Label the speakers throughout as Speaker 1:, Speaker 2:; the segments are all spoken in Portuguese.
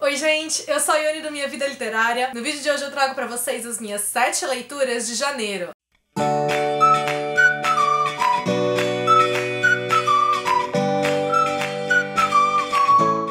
Speaker 1: Oi gente, eu sou a Ione do Minha Vida Literária. No vídeo de hoje eu trago pra vocês as minhas 7 leituras de janeiro.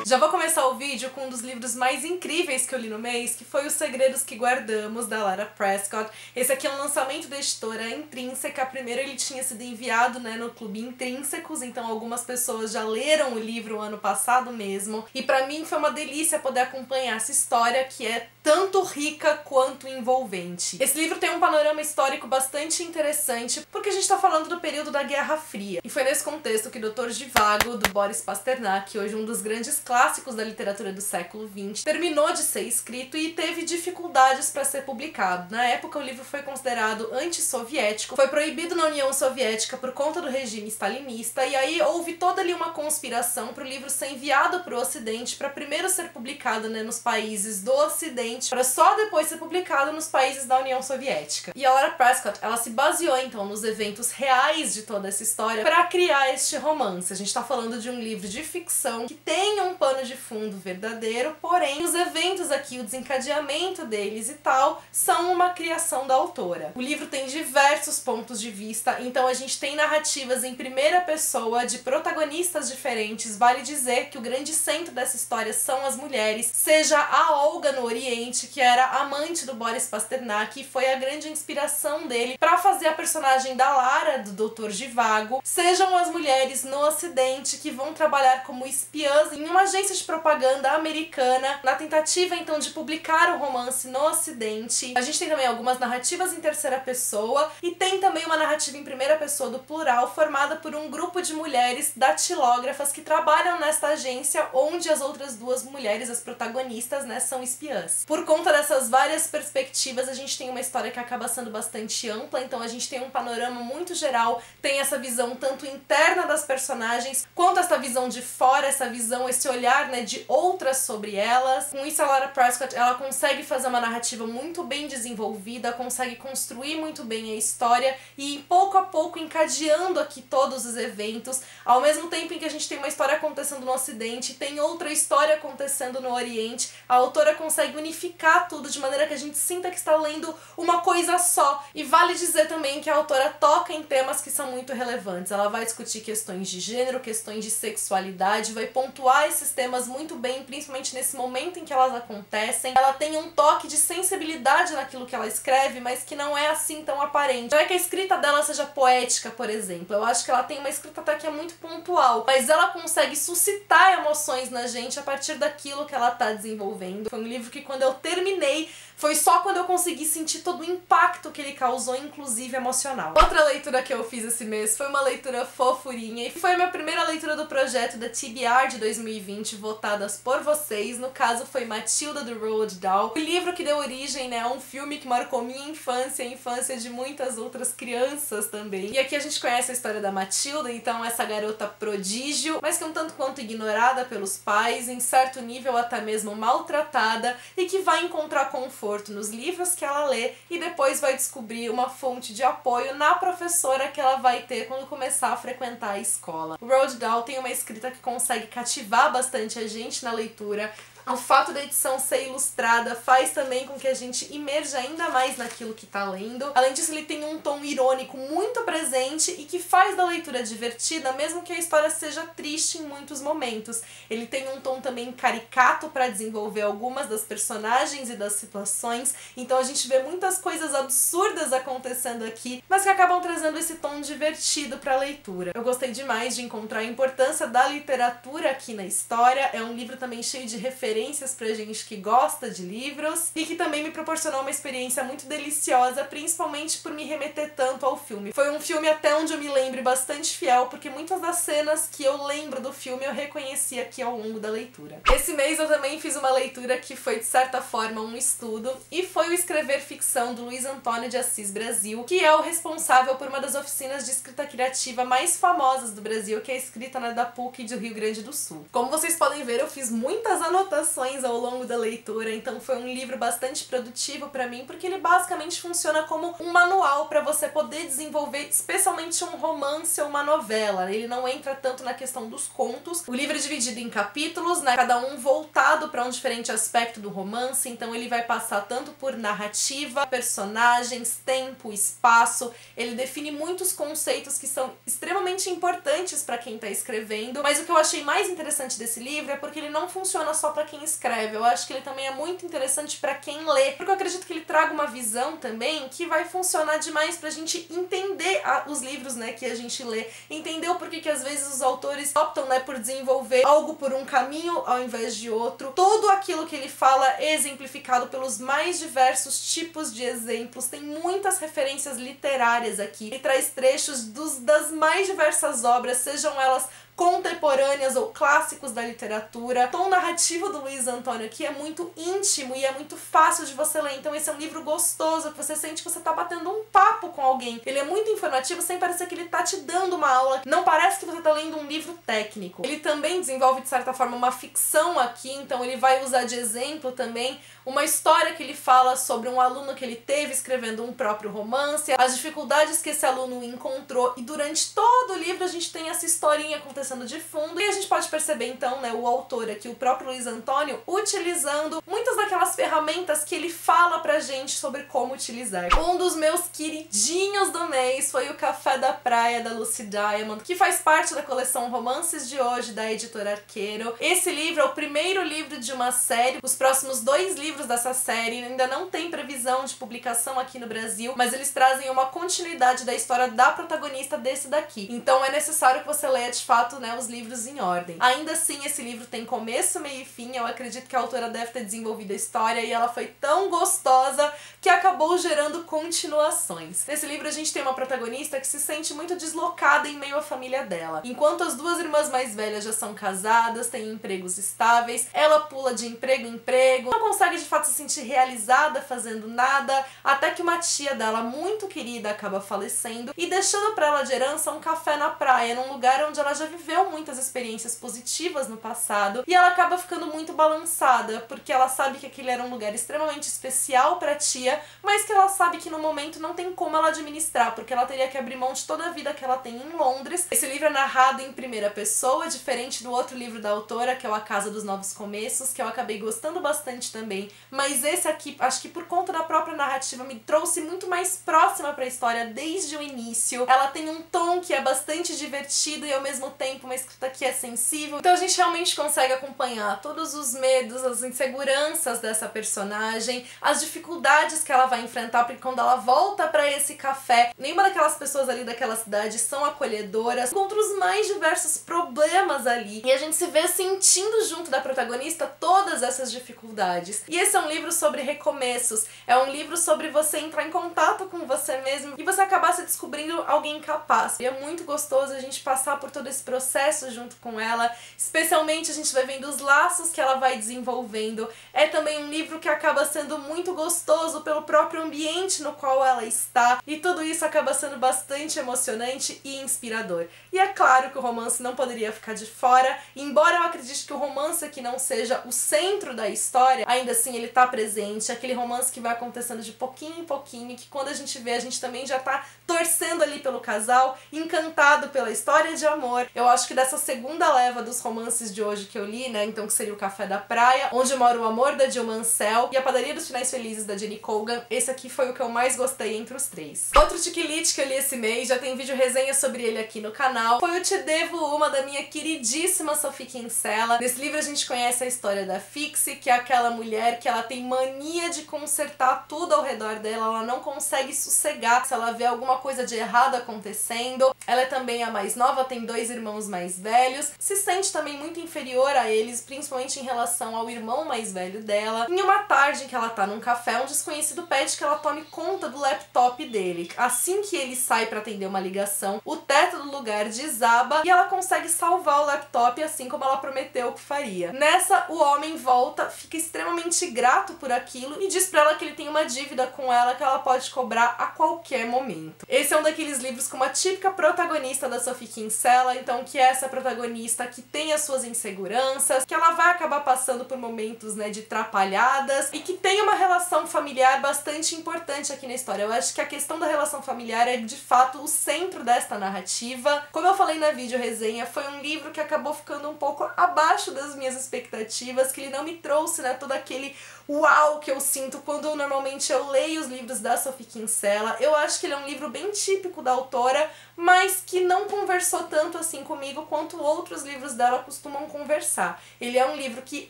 Speaker 1: Já vou começar o vídeo com um dos livros mais incríveis que eu li no mês, que foi Os Segredos que Guardamos, da Lara Prescott. Esse aqui é um lançamento da editora Intrínseca. Primeiro ele tinha sido enviado, no Clube Intrínsecos, então algumas pessoas já leram o livro ano passado mesmo. E pra mim foi uma delícia poder acompanhar essa história que é tanto rica quanto envolvente. Esse livro tem um panorama histórico bastante interessante, porque a gente tá falando do período da Guerra Fria. E foi nesse contexto que Dr. Zhivago, do Boris Pasternak, hoje um dos grandes clássicos da literatura do século XX, terminou de ser escrito e teve dificuldades para ser publicado. Na época o livro foi considerado antissoviético, foi proibido na União Soviética por conta do regime stalinista, e aí houve toda ali uma conspiração para o livro ser enviado para o Ocidente, para primeiro ser publicado nos países do Ocidente, para só depois ser publicado nos países da União Soviética. E a Lara Prescott, ela se baseou então nos eventos reais de toda essa história para criar este romance. A gente tá falando de um livro de ficção que tem um pano de fundo verdadeiro, porém os eventos aqui, o desencadeamento deles e tal, são uma criação da autora. O livro tem diversos pontos de vista, então a gente tem narrativas em primeira pessoa de protagonistas diferentes. Vale dizer que o grande centro dessa história são as mulheres, seja a Olga no Oriente, que era amante do Boris Pasternak e foi a grande inspiração dele para fazer a personagem da Lara, do Dr. Zhivago, sejam as mulheres no Ocidente que vão trabalhar como espiãs em uma agência de propaganda americana, na tentativa então de publicar o romance no Ocidente. A gente tem também algumas narrativas em terceira pessoa e tem também uma narrativa em primeira pessoa do plural, formada por um grupo de mulheres datilógrafas que trabalham nesta agência, onde as outras duas mulheres, as protagonistas, são espiãs. Por conta dessas várias perspectivas, a gente tem uma história que acaba sendo bastante ampla, então a gente tem um panorama muito geral, tem essa visão tanto interna das personagens, quanto essa visão de fora, essa visão, esse olhar, de outras sobre elas. Com isso, a Lara Prescott, ela consegue fazer uma narrativa muito bem desenvolvida, consegue construir muito bem a história e pouco a pouco encadeando aqui todos os eventos, ao mesmo tempo em que a gente tem uma história acontecendo no Ocidente, tem outra história acontecendo no Oriente, a autora consegue unificar tudo de maneira que a gente sinta que está lendo uma coisa só. E vale dizer também que a autora toca em temas que são muito relevantes. Ela vai discutir questões de gênero, questões de sexualidade, vai pontuar esses temas muito bem, principalmente nesse momento em que elas acontecem. Ela tem um toque de sensibilidade naquilo que ela escreve, mas que não é assim tão aparente. Não é que a escrita dela seja poética, por exemplo. Eu acho que ela tem uma escrita até que é muito pontual, mas ela consegue suscitar emoções na gente a partir daquilo que ela tá desenvolvendo. Foi um livro que quando eu terminei, foi só quando eu consegui sentir todo o impacto que ele causou, inclusive emocional. Outra leitura que eu fiz esse mês foi uma leitura fofurinha e foi a minha primeira leitura do projeto da TBR de 2020, votadas por vocês. No caso foi Matilda, do Roald Dahl, o livro que deu origem a um filme que marcou minha infância e a infância de muitas outras crianças também. E aqui a gente conhece a história da Matilda, então essa garota prodígio, mas que é um tanto quanto ignorada pelos pais, em certo nível até mesmo maltratada, e que vai encontrar conforto nos livros que ela lê e depois vai descobrir uma fonte de apoio na professora que ela vai ter quando começar a frequentar a escola. O Roald Dahl tem uma escrita que consegue cativar bastante a gente na leitura. O fato da edição ser ilustrada faz também com que a gente imerja ainda mais naquilo que tá lendo. Além disso, ele tem um tom irônico muito presente e que faz da leitura divertida, mesmo que a história seja triste em muitos momentos. Ele tem um tom também caricato para desenvolver algumas das personagens e das situações, então a gente vê muitas coisas absurdas acontecendo aqui, mas que acabam trazendo esse tom divertido para a leitura. Eu gostei demais de encontrar a importância da literatura aqui na história. É um livro também cheio de referências pra gente que gosta de livros e que também me proporcionou uma experiência muito deliciosa, principalmente por me remeter tanto ao filme. Foi um filme até onde eu me lembre bastante fiel, porque muitas das cenas que eu lembro do filme eu reconheci aqui ao longo da leitura. Esse mês eu também fiz uma leitura que foi de certa forma um estudo e foi o Escrever Ficção do Luiz Antônio de Assis Brasil, que é o responsável por uma das oficinas de escrita criativa mais famosas do Brasil, que é a escrita da PUC do Rio Grande do Sul. Como vocês podem ver, eu fiz muitas anotações anotações ao longo da leitura, então foi um livro bastante produtivo pra mim, porque ele basicamente funciona como um manual pra você poder desenvolver especialmente um romance ou uma novela. Ele não entra tanto na questão dos contos. O livro é dividido em capítulos, né, cada um voltado pra um diferente aspecto do romance, então ele vai passar tanto por narrativa, personagens, tempo, espaço. Ele define muitos conceitos que são extremamente importantes pra quem tá escrevendo, mas o que eu achei mais interessante desse livro é porque ele não funciona só pra quem escreve. Eu acho que ele também é muito interessante pra quem lê, porque eu acredito que ele traga uma visão também que vai funcionar demais pra gente entender os livros, né, que a gente lê, entender o porquê que às vezes os autores optam, né, por desenvolver algo por um caminho ao invés de outro. Tudo aquilo que ele fala é exemplificado pelos mais diversos tipos de exemplos, tem muitas referências literárias aqui, ele traz trechos das mais diversas obras, sejam elas contemporâneas ou clássicos da literatura. O tom narrativo do Luiz Antônio aqui é muito íntimo e é muito fácil de você ler, então esse é um livro gostoso, que você sente que você tá batendo um papo com alguém. Ele é muito informativo sem parecer que ele tá te dando uma aula, não parece que você tá lendo um livro técnico. Ele também desenvolve, de certa forma, uma ficção aqui, então ele vai usar de exemplo também uma história que ele fala sobre um aluno que ele teve escrevendo um próprio romance, as dificuldades que esse aluno encontrou, e durante todo o livro a gente tem essa historinha acontecendo de fundo, e a gente pode perceber então, né, o autor aqui, o próprio Luiz Antônio, utilizando muitas daquelas ferramentas que ele fala pra gente sobre como utilizar. Um dos meus queridinhos do mês foi o Café da Praia, da Lucy Diamond, que faz parte da coleção Romances de Hoje, da editora Arqueiro. Esse livro é o primeiro livro de uma série, os próximos 2 livros dessa série ainda não tem previsão de publicação aqui no Brasil, mas eles trazem uma continuidade da história da protagonista desse daqui. Então é necessário que você leia de fato, né, os livros em ordem. Ainda assim, esse livro tem começo, meio e fim. Eu acredito que a autora deve ter desenvolvido a história e ela foi tão gostosa que acabou gerando continuações. Nesse livro a gente tem uma protagonista que se sente muito deslocada em meio à família dela. Enquanto as 2 irmãs mais velhas já são casadas, têm empregos estáveis, ela pula de emprego em emprego, não consegue de fato se sentir realizada fazendo nada, até que uma tia dela muito querida acaba falecendo e deixando pra ela de herança um café na praia, num lugar onde ela já viveu muitas experiências positivas no passado, e ela acaba ficando muito balançada, porque ela sabe que aquele era um lugar extremamente especial pra tia, mas que ela sabe que no momento não tem como ela administrar, porque ela teria que abrir mão de toda a vida que ela tem em Londres. Esse livro é narrado em primeira pessoa, diferente do outro livro da autora, que é o A Casa dos Novos Começos, que eu acabei gostando bastante também, mas esse aqui, acho que por conta da própria narrativa, me trouxe muito mais próxima pra história desde o início. Ela tem um tom que é bastante divertido e ao mesmo tempo uma escrita que é sensível, então a gente realmente consegue acompanhar todos os medos, as inseguranças dessa personagem, as dificuldades que ela vai enfrentar, porque quando ela volta pra esse café, nenhuma daquelas pessoas ali daquela cidade são acolhedoras, encontra os mais diversos problemas ali, e a gente se vê sentindo junto da protagonista todas essas dificuldades. E esse é um livro sobre recomeços, é um livro sobre você entrar em contato com você mesmo e você acabar se descobrindo alguém capaz. E é muito gostoso a gente passar por todo esse processo junto com ela, especialmente a gente vai vendo os laços que ela vai desenvolvendo. É também um livro que acaba sendo muito gostoso pelo próprio ambiente no qual ela está, e tudo isso acaba sendo bastante emocionante e inspirador. E é claro que o romance não poderia ficar de fora, e embora eu acredite que o romance aqui não seja o centro da história, ainda assim ele tá presente, aquele romance que vai acontecendo de pouquinho em pouquinho, que quando a gente vê, a gente também já tá torcendo ali pelo casal, encantado pela história de amor. Eu acho que dessa segunda leva dos romances de hoje que eu li, né, então que seria o Café da Praia, Onde Mora o Amor, da Jill Mansell, e A Padaria dos Finais Felizes, da Jenny Colgan, esse aqui foi o que eu mais gostei entre os 3. Outro tiquilite que eu li esse mês, já tem vídeo resenha sobre ele aqui no canal, foi o Te Devo Uma, da minha queridíssima Sophie Kinsella. Nesse livro a gente conhece a história da Fixie, que é aquela mulher que ela tem mania de consertar tudo ao redor dela, ela não consegue sossegar se ela vê alguma coisa de errado acontecendo. Ela é também a mais nova, tem 2 irmãos mais velhos, se sente também muito inferior a eles, principalmente em relação ao irmão mais velho dela. Em uma tarde que ela tá num café, um desconhecido pede que ela tome conta do laptop dele. Assim que ele sai pra atender uma ligação, o teto do lugar desaba e ela consegue salvar o laptop, assim como ela prometeu que faria. Nessa, o homem volta, fica extremamente grato por aquilo e diz pra ela que ele tem uma dívida com ela que ela pode cobrar a qualquer momento. Esse é um daqueles livros com uma típica protagonista da Sophie Kinsella, então que essa protagonista que tem as suas inseguranças, que ela vai acabar passando por momentos, né, de trapalhadas e que tem uma relação familiar bastante importante aqui na história. Eu acho que a questão da relação familiar é de fato o centro desta narrativa. Como eu falei na vídeo resenha, foi um livro que acabou ficando um pouco abaixo das minhas expectativas, que ele não me trouxe, né, todo aquele uau que eu sinto quando normalmente eu leio os livros da Sophie Kinsella. Eu acho que ele é um livro bem típico da autora, mas que não conversou tanto assim comigo quanto outros livros dela costumam conversar. Ele é um livro que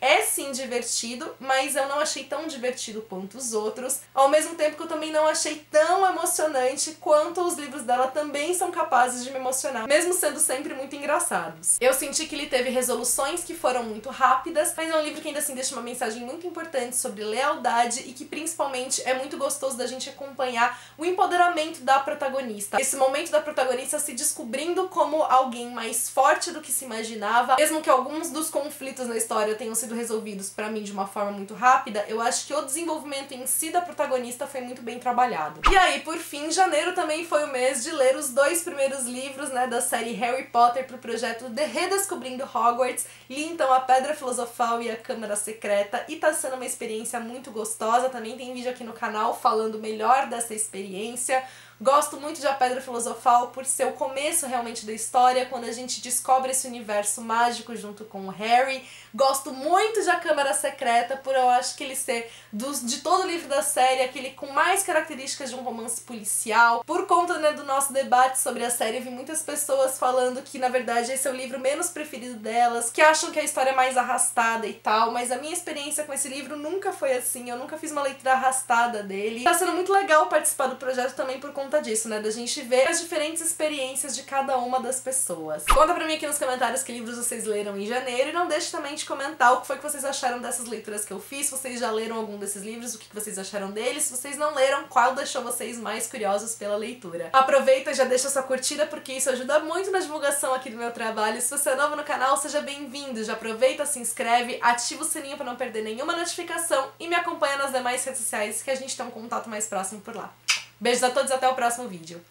Speaker 1: é sim divertido, mas eu não achei tão divertido quanto os outros, ao mesmo tempo que eu também não achei tão emocionante quanto os livros dela também são capazes de me emocionar, mesmo sendo sempre muito engraçados. Eu senti que ele teve resoluções que foram muito rápidas, mas é um livro que ainda assim deixa uma mensagem muito importante sobre lealdade e que principalmente é muito gostoso da gente acompanhar o empoderamento da protagonista. Esse momento da protagonista se descobrindo como alguém mais forte do que se imaginava, mesmo que alguns dos conflitos na história tenham sido resolvidos pra mim de uma forma muito rápida, eu acho que o desenvolvimento em si da protagonista foi muito bem trabalhado. E aí, por fim, janeiro também foi o mês de ler os 2 primeiros livros, né, da série Harry Potter pro projeto The Redescobrindo Hogwarts. Li então A Pedra Filosofal e A Câmara Secreta e tá sendo uma experiência muito gostosa. Também tem vídeo aqui no canal falando melhor dessa experiência. Gosto muito de A Pedra Filosofal por ser o começo realmente da história, quando a gente descobre esse universo mágico junto com o Harry. Gosto muito de A Câmara Secreta, por eu acho que ele ser, de todo o livro da série, aquele com mais características de um romance policial. Por conta, né, do nosso debate sobre a série, eu vi muitas pessoas falando que, na verdade, esse é o livro menos preferido delas, que acham que a história é mais arrastada e tal, mas a minha experiência com esse livro nunca foi assim, eu nunca fiz uma leitura arrastada dele. Tá sendo muito legal participar do projeto também por conta disso, né, da gente ver as diferentes experiências de cada uma das pessoas. Conta pra mim aqui nos comentários que livros vocês leram em janeiro e não deixe também de comentar o que foi que vocês acharam dessas leituras que eu fiz, se vocês já leram algum desses livros, o que vocês acharam deles, se vocês não leram, qual deixou vocês mais curiosos pela leitura. Aproveita e já deixa sua curtida porque isso ajuda muito na divulgação aqui do meu trabalho. Se você é novo no canal, seja bem-vindo, já aproveita, se inscreve, ativa o sininho pra não perder nenhuma notificação e me acompanha nas demais redes sociais que a gente tem um contato mais próximo por lá. Beijos a todos e até o próximo vídeo.